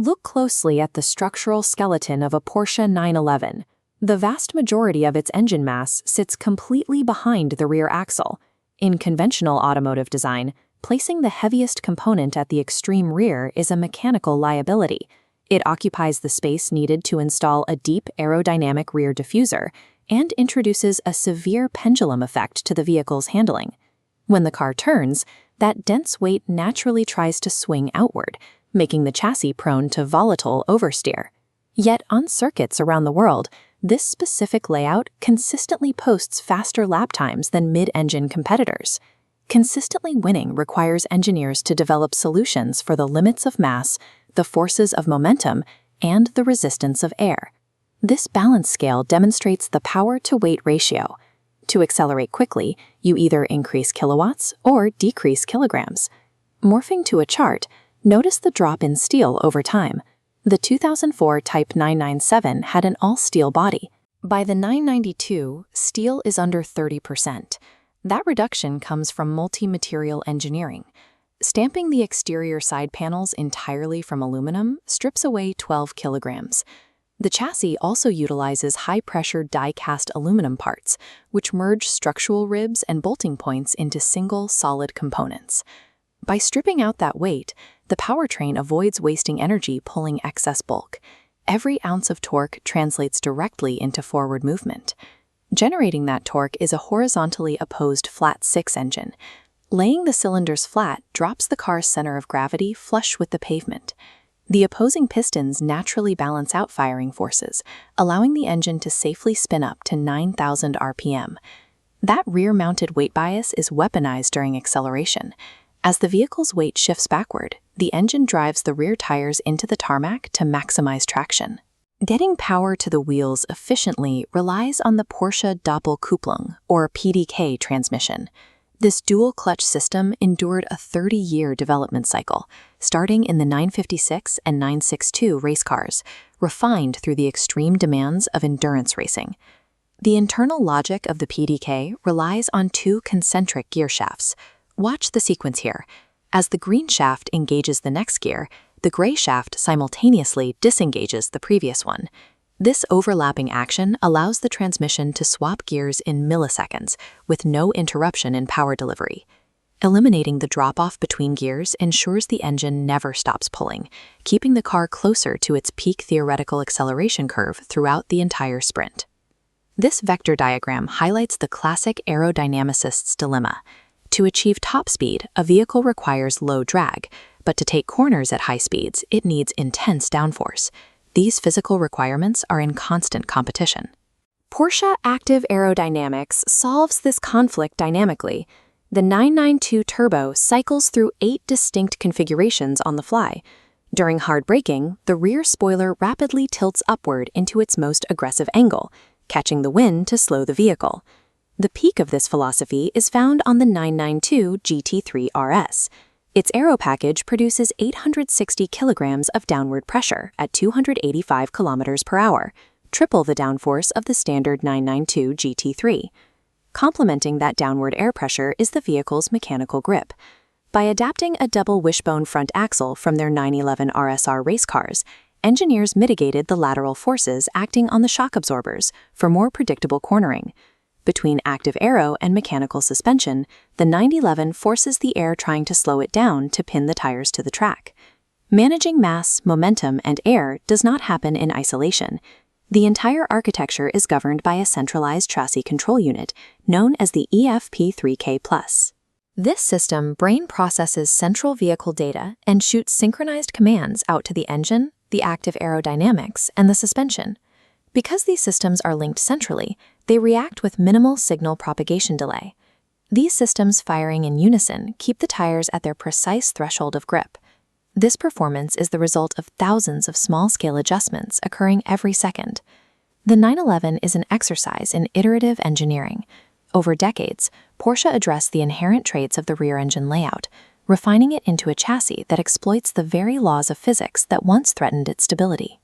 Look closely at the structural skeleton of a Porsche 911. The vast majority of its engine mass sits completely behind the rear axle. In conventional automotive design, placing the heaviest component at the extreme rear is a mechanical liability. It occupies the space needed to install a deep aerodynamic rear diffuser and introduces a severe pendulum effect to the vehicle's handling. When the car turns, that dense weight naturally tries to swing outward, making the chassis prone to volatile oversteer. Yet on circuits around the world, this specific layout consistently posts faster lap times than mid-engine competitors. Consistently winning requires engineers to develop solutions for the limits of mass, the forces of momentum, and the resistance of air. This balance scale demonstrates the power-to-weight ratio. To accelerate quickly, you either increase kilowatts or decrease kilograms. Morphing to a chart, notice the drop in steel over time. The 2004 Type 997 had an all-steel body. By the 992, steel is under 30%. That reduction comes from multi-material engineering. Stamping the exterior side panels entirely from aluminum strips away 12 kilograms. The chassis also utilizes high-pressure die-cast aluminum parts, which merge structural ribs and bolting points into single, solid components. By stripping out that weight, the powertrain avoids wasting energy pulling excess bulk. Every ounce of torque translates directly into forward movement. Generating that torque is a horizontally opposed flat-6 engine. Laying the cylinders flat drops the car's center of gravity flush with the pavement. The opposing pistons naturally balance out firing forces, allowing the engine to safely spin up to 9,000 RPM. That rear-mounted weight bias is weaponized during acceleration. As the vehicle's weight shifts backward, the engine drives the rear tires into the tarmac to maximize traction. Getting power to the wheels efficiently relies on the Porsche Doppelkupplung, or PDK transmission. This dual-clutch system endured a 30-year development cycle, starting in the 956 and 962 race cars, refined through the extreme demands of endurance racing. The internal logic of the PDK relies on two concentric gear shafts. Watch the sequence here. As the green shaft engages the next gear, the gray shaft simultaneously disengages the previous one. This overlapping action allows the transmission to swap gears in milliseconds with no interruption in power delivery. Eliminating the drop-off between gears ensures the engine never stops pulling, keeping the car closer to its peak theoretical acceleration curve throughout the entire sprint. This vector diagram highlights the classic aerodynamicist's dilemma. To achieve top speed, a vehicle requires low drag, but to take corners at high speeds, it needs intense downforce. These physical requirements are in constant competition. Porsche Active Aerodynamics solves this conflict dynamically. The 992 Turbo cycles through 8 distinct configurations on the fly. During hard braking, the rear spoiler rapidly tilts upward into its most aggressive angle, catching the wind to slow the vehicle. The peak of this philosophy is found on the 992 GT3 RS. Its aero package produces 860 kilograms of downward pressure at 285 kilometers per hour, triple the downforce of the standard 992 GT3. Complementing that downward air pressure is the vehicle's mechanical grip. By adapting a double wishbone front axle from their 911 RSR race cars, engineers mitigated the lateral forces acting on the shock absorbers for more predictable cornering. Between active aero and mechanical suspension, the 911 forces the air trying to slow it down to pin the tires to the track. Managing mass, momentum, and air does not happen in isolation. The entire architecture is governed by a centralized chassis control unit, known as the EFP3K+. This system brain processes central vehicle data and shoots synchronized commands out to the engine, the active aerodynamics, and the suspension. Because these systems are linked centrally, they react with minimal signal propagation delay. These systems firing in unison keep the tires at their precise threshold of grip. This performance is the result of thousands of small-scale adjustments occurring every second. The 911 is an exercise in iterative engineering. Over decades, Porsche addressed the inherent traits of the rear engine layout, refining it into a chassis that exploits the very laws of physics that once threatened its stability.